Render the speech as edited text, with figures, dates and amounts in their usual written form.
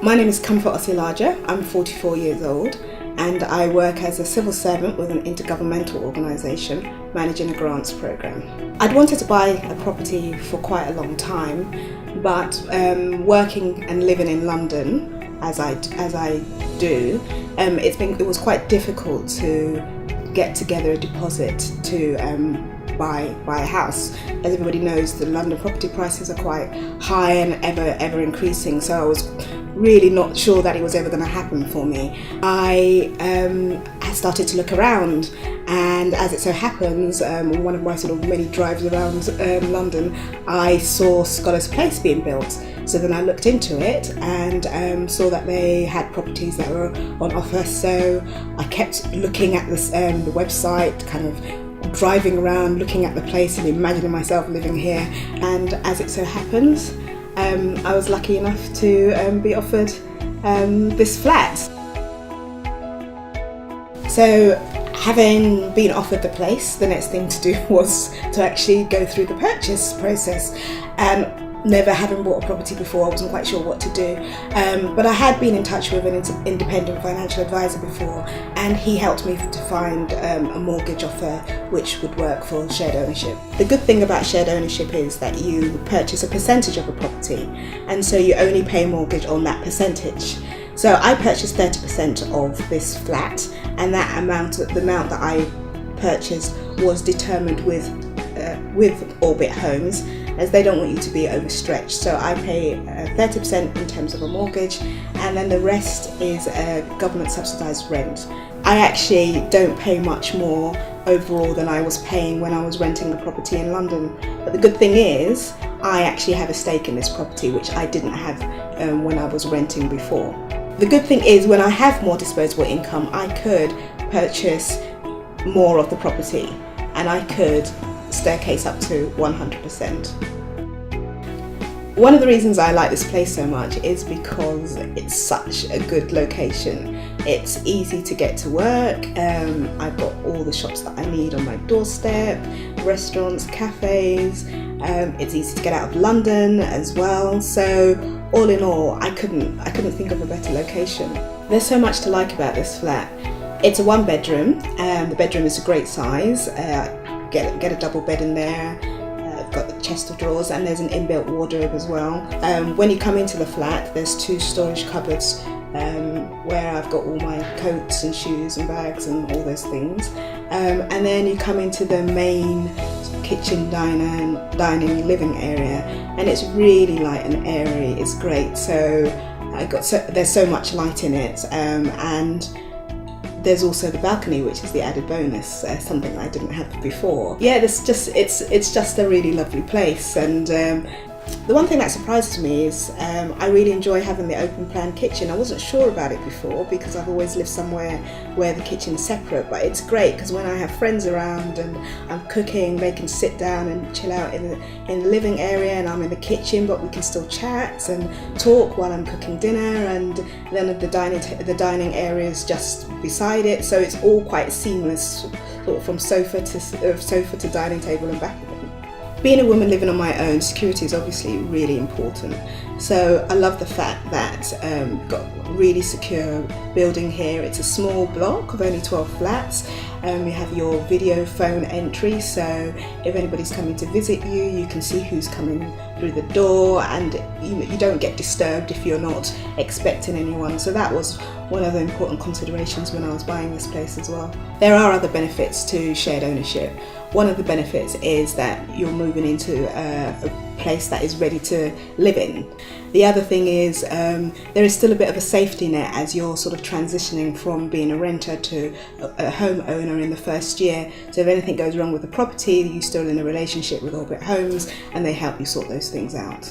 My name is Comfort Osilaja. I'm 44 years old and I work as a civil servant with an intergovernmental organisation managing a grants programme. I'd wanted to buy a property for quite a long time, but working and living in London as I do, it was quite difficult to get together a deposit to buy a house. As everybody knows, the London property prices are quite high and ever increasing, so I was really not sure that it was ever going to happen for me. I started to look around, and as it so happens, on one of my sort of many drives around London, I saw Scholars Place being built. So then I looked into it and saw that they had properties that were on offer. So I kept looking at this, the website, kind of driving around, looking at the place and imagining myself living here. And as it so happens, I was lucky enough to be offered this flat. So having been offered the place, the next thing to do was to actually go through the purchase process. Never having bought a property before, I wasn't quite sure what to do, but I had been in touch with an independent financial advisor before, and he helped me to find a mortgage offer which would work for shared ownership. The good thing about shared ownership is that you purchase a percentage of a property, and so you only pay mortgage on that percentage. So I purchased 30% of this flat, and the amount that I purchased was determined with Orbit Homes, as they don't want you to be overstretched. So I pay 30% in terms of a mortgage, and then the rest is government subsidised rent. I actually don't pay much more overall than I was paying when I was renting the property in London. But the good thing is, I actually have a stake in this property, which I didn't have when I was renting before. The good thing is, when I have more disposable income, I could purchase more of the property, and I could staircase up to 100%. One of the reasons I like this place so much is because it's such a good location. It's easy to get to work. I've got all the shops that I need on my doorstep, restaurants, cafes. It's easy to get out of London as well. So all in all, I couldn't think of a better location. There's so much to like about this flat. It's a one bedroom. The bedroom is a great size. Get a double bed in there. I've got the chest of drawers, and there's an inbuilt wardrobe as well. When you come into the flat, there's 2 storage cupboards where I've got all my coats and shoes and bags and all those things. And then you come into the main kitchen, dining, living area, and it's really light and airy. It's great. So there's so much light in it, and there's also the balcony, which is the added bonus, something I didn't have before. Yeah, it's just a really lovely place, and the one thing that surprises me is I really enjoy having the open plan kitchen. I wasn't sure about it before because I've always lived somewhere where the kitchen's separate, but it's great because when I have friends around and I'm cooking, they can sit down and chill out in the living area, and I'm in the kitchen, but we can still chat and talk while I'm cooking dinner, and then the dining area is just beside it, so it's all quite seamless, sort of from sofa to dining table and back again. Being a woman living on my own, security is obviously really important. So I love the fact that we've got a really secure building here. It's a small block of only 12 flats. You have your video phone entry, so if anybody's coming to visit you, you can see who's coming through the door, and you don't get disturbed if you're not expecting anyone. So that was one of the important considerations when I was buying this place as well. There are other benefits to shared ownership. One of the benefits is that you're moving into a place that is ready to live in. The other thing is there is still a bit of a safety net as you're sort of transitioning from being a renter to a homeowner in the first year. So if anything goes wrong with the property, you're still in a relationship with Orbit Homes, and they help you sort those things out.